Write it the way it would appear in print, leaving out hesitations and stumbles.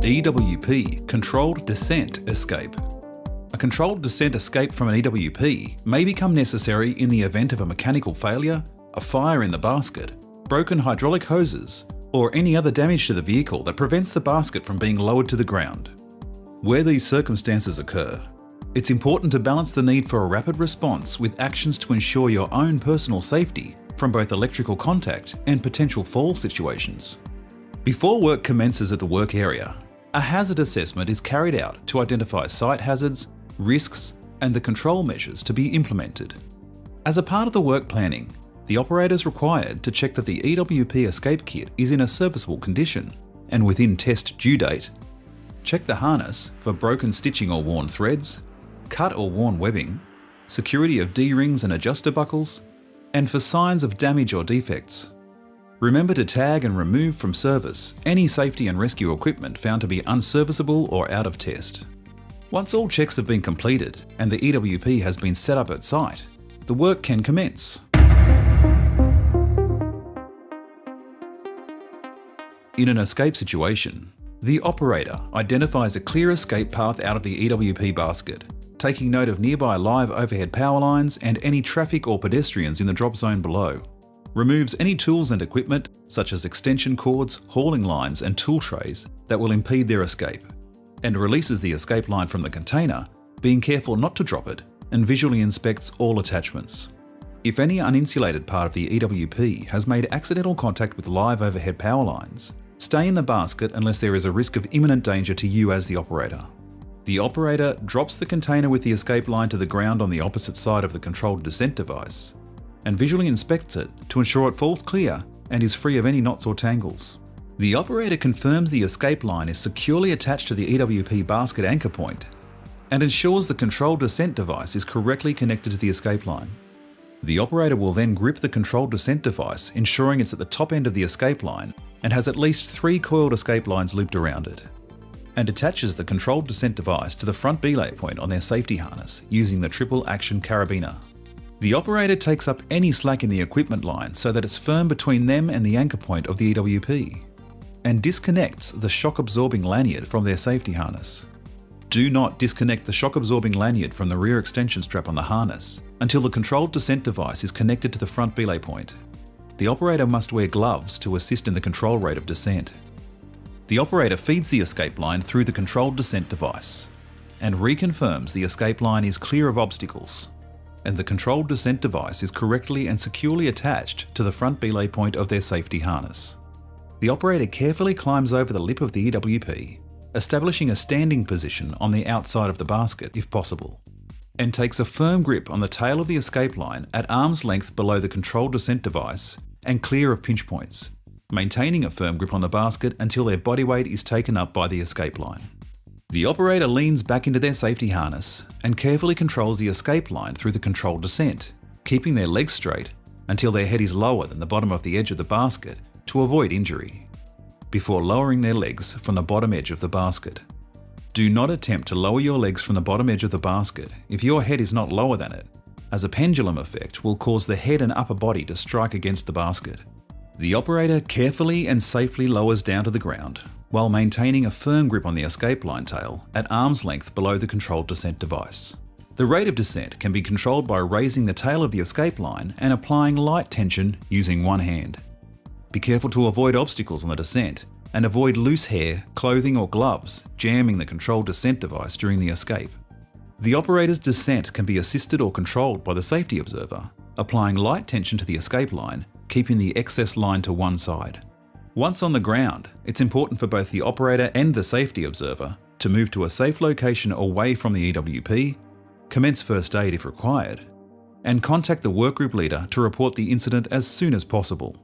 EWP, Controlled Descent Escape. A controlled descent escape from an EWP may become necessary in the event of a mechanical failure, a fire in the basket, broken hydraulic hoses, or any other damage to the vehicle that prevents the basket from being lowered to the ground. Where these circumstances occur, it's important to balance the need for a rapid response with actions to ensure your own personal safety from both electrical contact and potential fall situations. Before work commences at the work area, a hazard assessment is carried out to identify site hazards, risks, and the control measures to be implemented. As a part of the work planning, the operator is required to check that the EWP escape kit is in a serviceable condition and within test due date. Check the harness for broken stitching or worn threads, cut or worn webbing, security of D-rings and adjuster buckles, and for signs of damage or defects. Remember to tag and remove from service any safety and rescue equipment found to be unserviceable or out of test. Once all checks have been completed and the EWP has been set up at site, the work can commence. In an escape situation, the operator identifies a clear escape path out of the EWP basket, taking note of nearby live overhead power lines and any traffic or pedestrians in the drop zone below. Removes any tools and equipment, such as extension cords, hauling lines and tool trays that will impede their escape, and releases the escape line from the container, being careful not to drop it, and visually inspects all attachments. If any uninsulated part of the EWP has made accidental contact with live overhead power lines, stay in the basket unless there is a risk of imminent danger to you as the operator. The operator drops the container with the escape line to the ground on the opposite side of the controlled descent device and visually inspects it to ensure it falls clear and is free of any knots or tangles. The operator confirms the escape line is securely attached to the EWP basket anchor point and ensures the controlled descent device is correctly connected to the escape line. The operator will then grip the controlled descent device, ensuring it's at the top end of the escape line and has at least 3 coiled escape lines looped around it, and attaches the controlled descent device to the front belay point on their safety harness using the triple action carabiner. The operator takes up any slack in the equipment line so that it's firm between them and the anchor point of the EWP, and disconnects the shock-absorbing lanyard from their safety harness. Do not disconnect the shock-absorbing lanyard from the rear extension strap on the harness until the controlled descent device is connected to the front belay point. The operator must wear gloves to assist in the control rate of descent. The operator feeds the escape line through the controlled descent device and reconfirms the escape line is clear of obstacles and the controlled descent device is correctly and securely attached to the front belay point of their safety harness. The operator carefully climbs over the lip of the EWP, establishing a standing position on the outside of the basket if possible, and takes a firm grip on the tail of the escape line at arm's length below the controlled descent device and clear of pinch points, maintaining a firm grip on the basket until their body weight is taken up by the escape line. The operator leans back into their safety harness and carefully controls the escape line through the controlled descent, keeping their legs straight until their head is lower than the bottom of the edge of the basket to avoid injury, before lowering their legs from the bottom edge of the basket. Do not attempt to lower your legs from the bottom edge of the basket if your head is not lower than it, as a pendulum effect will cause the head and upper body to strike against the basket. The operator carefully and safely lowers down to the ground while maintaining a firm grip on the escape line tail at arm's length below the controlled descent device. The rate of descent can be controlled by raising the tail of the escape line and applying light tension using one hand. Be careful to avoid obstacles on the descent and avoid loose hair, clothing or gloves jamming the controlled descent device during the escape. The operator's descent can be assisted or controlled by the safety observer, applying light tension to the escape line, keeping the excess line to one side. Once on the ground, it's important for both the operator and the safety observer to move to a safe location away from the EWP, commence first aid if required, and contact the workgroup leader to report the incident as soon as possible.